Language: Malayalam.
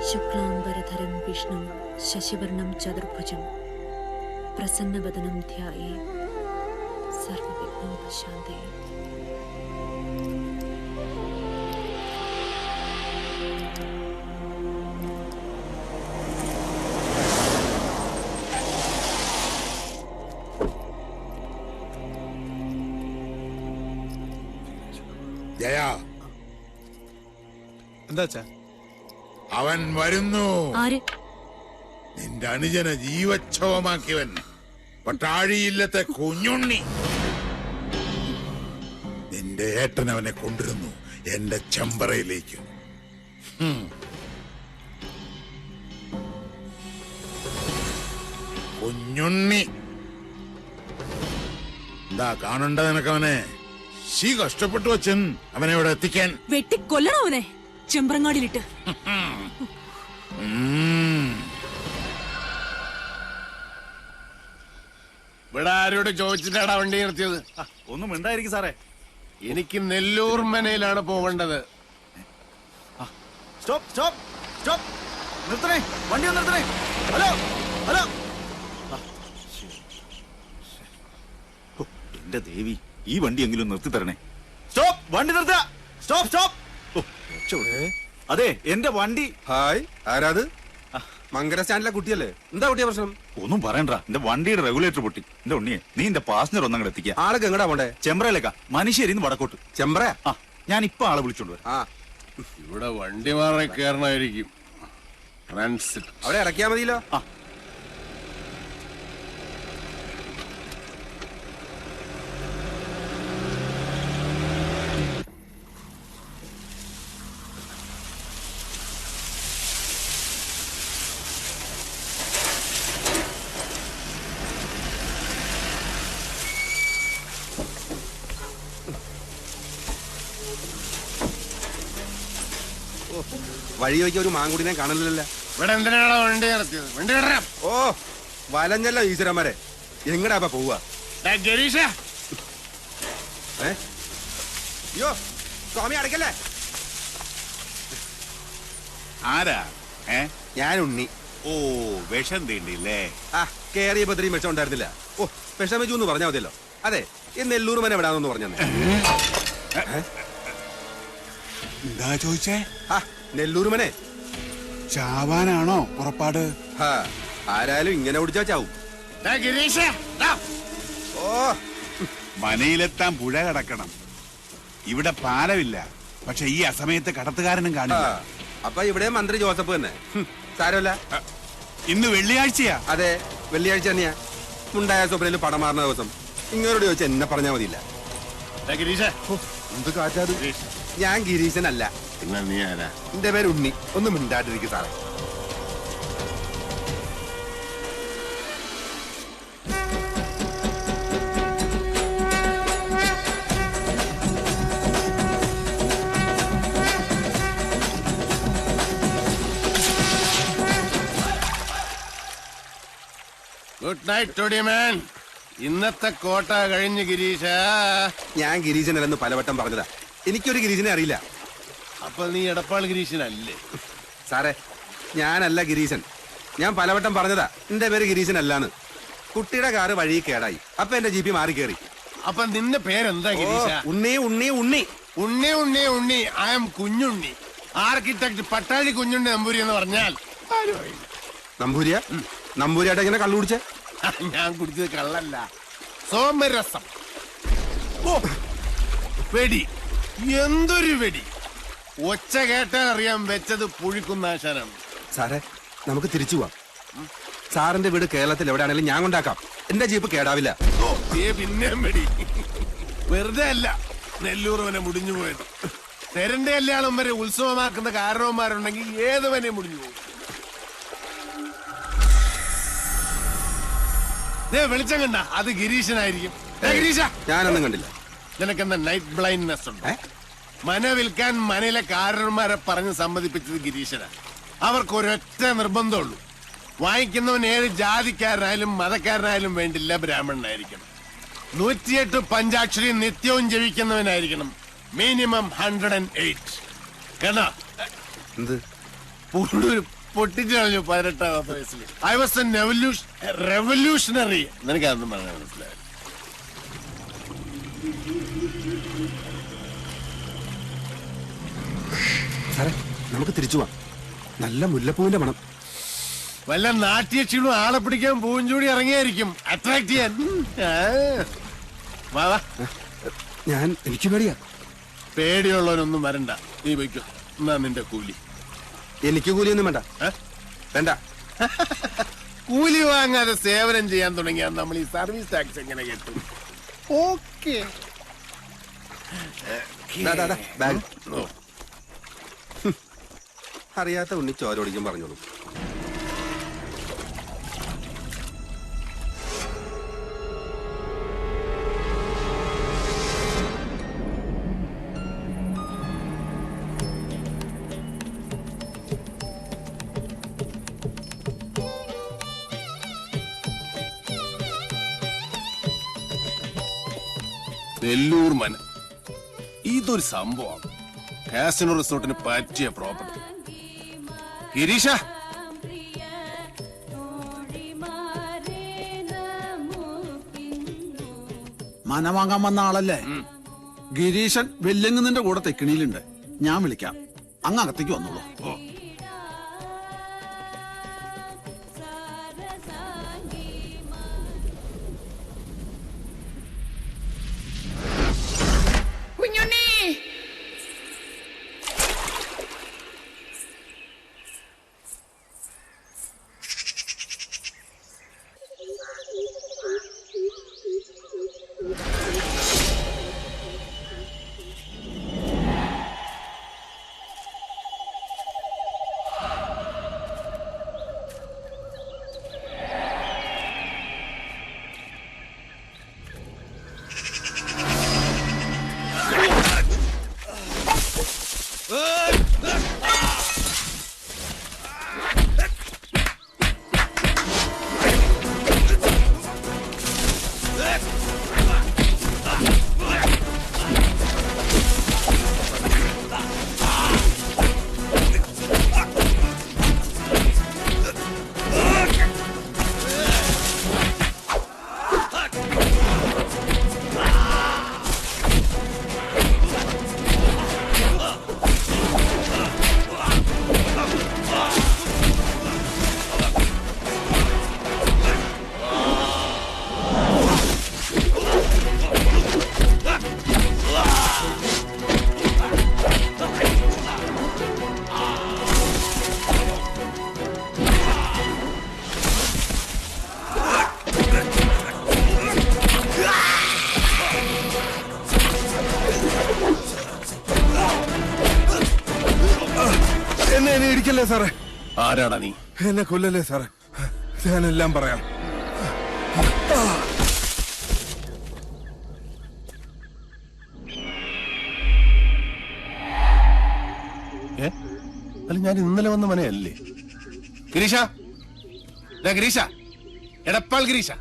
शुक्लांबरधरं विष्णुं शशिवर्णं चतुर्भुजं प्रसन्नवदनं ध्यायेत् सर्वविघ्नोपशान्तये। ജയ, എന്താ അവൻ വരുന്നു. ആര്? നിന്റെ അനുജനെ ജീവച്ഛവമാക്കിയവൻ, പട്ടാഴിയില്ലത്തെ കുഞ്ഞുണ്ണി. നിന്റെ ഏട്ടൻ അവനെ കൊണ്ടിരുന്നു എന്റെ ചെമ്പറയിലേക്ക്. കുഞ്ഞുണ്ണി എന്താ കാണണ്ട നിനക്കവനെ? ശീ കഷ്ടപ്പെട്ടു വച്ചൻ അവനെ ഇവിടെ എത്തിക്കാൻ. വെട്ടിക്കൊല്ലണോ അവനെ ചെമ്പ്രങ്ങാടിയിലിട്ട്? ഇവിടെ ആരോട് ചോദിച്ചിട്ടാണ് വണ്ടി നിർത്തിയത്? ഒന്നും ഉണ്ടായിരിക്കും സാറേ. എനിക്ക് നെല്ലൂർ മനയിലാണ് പോവേണ്ടത്. സ്റ്റോപ്പ് സ്റ്റോപ്പ് സ്റ്റോപ്പ്, നിർത്തണേ, വണ്ടി ഒന്ന് നിർത്തണേ. ഹലോ ഹലോ, എന്റെ ദേവി, ഈ വണ്ടി എങ്കിലും നിർത്തി തരണേ. സ്റ്റോപ്പ്, വണ്ടി നിർത്തുക. Stop stop. അതെ, എന്റെ വണ്ടി. ഹായ്, ആരാത്? മങ്കര സ്റ്റാൻഡിലെ കുട്ടിയല്ലേ? എന്താ കുട്ടിയ പ്രശ്നം? ഒന്നും പറയണ്ട, എന്റെ വണ്ടിയുടെ റെഗുലേറ്റർ പൊട്ടി. എന്റെ ഉണ്ണിയെ, നീ എന്റെ പാസഞ്ചർ ഒന്നങ്ങടെ എത്തിക്കുക. ആളൊക്കെ എങ്ങടാ പോണ്ടേ? ചെമ്പ്രയിലേക്കാ, മനുഷ്യരിന്ന് വടക്കോട്ട്. ചെമ്പ്രയാ? ആ, ഞാൻ ഇപ്പൊ ആളെ വിളിച്ചോണ്ട് വരാം. ആ, ഇവിടെ വണ്ടി മാറി കയറണമായിരിക്കും. ട്രാൻസിറ്റ് അവിടെ ഇറക്കിയാ മതിയല്ലോ. ആ, വഴി വയ്ക്കാൻ ഒരു മാങ്കുടിനെ കാണലില്ലല്ലോ. ഇവിടെ എന്തിനാണോ വണ്ടി നിർത്തിയത്? വണ്ടി കയറാം. ഓ, വലഞ്ഞല്ലോ ഈശ്വരന്മാരെ. എങ്ങടാ അപ്പൊ പോവാ? ഗരീഷ, അയ്യോ സ്വാമി, അടക്കല്ലേ. ആരാ? ഞാൻ ഉണ്ണി. ഓ, വിഷം തീണ്ടില്ലേ? ആ, കേറിയപ്പോ ഇത്രയും വിഷം ഉണ്ടായിരുന്നില്ല. ഓ, വിഷമിച്ചു എന്ന് പറഞ്ഞാൽ മതിയല്ലോ. അതെ, ഈ നെല്ലൂർ മന എവിടാന്ന് പറഞ്ഞേ. എന്താ ചോദിച്ചേ? ആ, നെല്ലൂർ മനെ ചാവാനാണോ പുറപ്പാട്? ആരായാലും ഇങ്ങനെ ഓടിച്ചാ ചാവും. ഗരീഷ, ഓ, മനയിലെത്താൻ പുഴ കടക്കണം. ഇവിടെ പാലമില്ല, പക്ഷെ ഈ അസമയത്ത് കടത്തുകാരനും കാണില്ല. അപ്പൊ ഇവിടെ മന്ത്രി ജോസഫ് തന്നെ. സാരമല്ല, ഇന്ന് വെള്ളിയാഴ്ചയാ. അതെ, വെള്ളിയാഴ്ച തന്നെയാ. മുണ്ടായ സ്വപ്നയില് പടം മാറുന്ന ദിവസം. ഇങ്ങനോട് ചോദിച്ചാൽ എന്നെ പറഞ്ഞാൽ മതിയില്ല. ഗരീഷ, എന്ത് കാറ്റാത്? ഞാൻ ഗിരീശനല്ല. പിന്നെ നീ ആരാ? എന്റെ പേര് ഉണ്ണി. ഒന്നും മിണ്ടാട്ടിരിക്കും സാറേ. ഗുഡ് നൈറ്റ് ടോഡിമാൻ. ഇന്നത്തെ കോട്ട കഴിഞ്ഞ് ഗിരീഷ. ഞാൻ ഗിരീശനല്ലെന്ന് പലവട്ടം പറഞ്ഞതാ. എനിക്കൊരു ഗിരീശനെ അറിയില്ല. അപ്പൊ നീ എടപ്പാൾ ഗിരീഷനല്ലേ? സാറേ, ഞാനല്ല ഗിരീശൻ. ഞാൻ പലവട്ടം പറഞ്ഞതാ എന്റെ പേര് ഗിരീശനല്ലാന്ന്. കുട്ടിയുടെ കാറ് വഴി കേടായി. അപ്പൊ എന്റെ ജീപ്പി മാറി കയറി. അപ്പൊ നിന്റെ പേരെന്താ ഗിരീഷ? Unni Unni Unni Unni Unni Unni. I am Kunjunni. Architect Pattazhi Kunjunni Namboori എന്ന് പറഞ്ഞാൽ നമ്പൂരിയ? നമ്പൂരിയായിട്ട് എങ്ങനെ കള്ളു കുടിച്ചേ? ഞാൻ കുടിച്ചത് കള്ളല്ല, സോമരസം. ഓ, വെടി, എന്തൊരു വെടി! ഒച്ച കേട്ടാ അറിയാൻ വെച്ചത് പുഴിക്കുന്നാശാനാണ്. സാറേ, നമുക്ക് തിരിച്ചു പോവാം. സാറിന്റെ വീട് കേരളത്തിൽ എവിടെയാണെങ്കിലും ഞാൻ കൊണ്ടാക്കാം. എന്റെ ജീപ്പ് കേടാവില്ല. ഓ, പിന്നെയും വെടി. വെറുതെ അല്ല നെല്ലൂർവനെ മുടിഞ്ഞു പോയത്. തെരന്റെ കല്യാണം വരെ ഉത്സവമാക്കുന്ന കാരണവന്മാരുണ്ടെങ്കിൽ ഏതുവനെ മുടിഞ്ഞു പോകും. വെളിച്ചം കണ്ട അത് ഗിരീശനായിരിക്കും. ഗിരീഷ, ഞാനൊന്നും കണ്ടില്ല. നിനക്കെന്താ നൈറ്റ് ബ്ലൈൻഡ്നെസ് ഉണ്ട്? മന വിൽക്കാൻ മനയിലെ കാരണന്മാരെ പറഞ്ഞ് സമ്മതിപ്പിച്ചത് ഗിരീശനാണ്. അവർക്ക് ഒരൊറ്റ നിർബന്ധമുള്ളൂ, വാങ്ങിക്കുന്നവൻ ഏത് ജാതിക്കാരനായാലും മതക്കാരനായാലും വേണ്ടില്ല, ബ്രാഹ്മണനായിരിക്കണം. 108 പഞ്ചാക്ഷരി നിത്യവും ജപിക്കുന്നവനായിരിക്കണം. മിനിമം 108. കേട്ടോ? എന്ത്? പൊട്ടിച്ചു കളഞ്ഞു 18ാമത്തെ വയസ്സിൽ. I was a revolutionary. നിനക്കതൊന്നും പറഞ്ഞാൽ മനസ്സിലായി. സാറേ നമുക്ക് തിരിച്ചു പോവാം. നല്ല മുല്ലപ്പൂവിന്റെ മണം. വല്ല നാട്യക്ഷീണും ആളെ പിടിക്കാൻ പൂവും ചൂടി ഇറങ്ങിയായിരിക്കും അട്രാക്ട് ചെയ്യാൻ. വാ വാ. എനിക്ക് പേടിയാ. പേടിയുള്ളവനൊന്നും വരണ്ട, നീ വയ്ക്കും. എന്നാ നിന്റെ കൂലി. എനിക്ക് കൂലിയൊന്നും വേണ്ട. വേണ്ട. കൂലി വാങ്ങാതെ സേവനം ചെയ്യാൻ തുടങ്ങിയാൽ നമ്മൾ ഈ സർവീസ് ടാക്സ് എങ്ങനെ കിട്ടും? ഓക്കെ. ബാഗ്. അറിയാത്ത ഉണ്ണി ചോരോടിക്കും പറഞ്ഞോളൂ. നെല്ലൂർ മന ഇതൊരു സംഭവമാണ്. കാസിനോ റിസോർട്ടിന് പറ്റിയ പ്രോപ്പർട്ടി. ഗിരീഷ, മന വാങ്ങാൻ വന്ന ആളല്ലേ? ഗിരീശൻ വെല്ലങ്ങുന്നതിന്റെ കൂടെ തെക്കിണിയിലുണ്ട്. ഞാൻ വിളിക്കാം, അങ്ങ് അകത്തേക്ക് വന്നോളൂ. എന്നെ ഇടിക്കല്ലേ സാറേ. ആരാടാ നീ? എന്നെ കൊല്ലല്ലേ സാറേ, ഞാനെല്ലാം പറയാം. അല്ല, ഞാൻ ഇന്നലെ വന്ന മനയല്ലേ? ഗിരീഷ, ഗിരീഷ, എടപ്പാൾ ഗിരീഷ.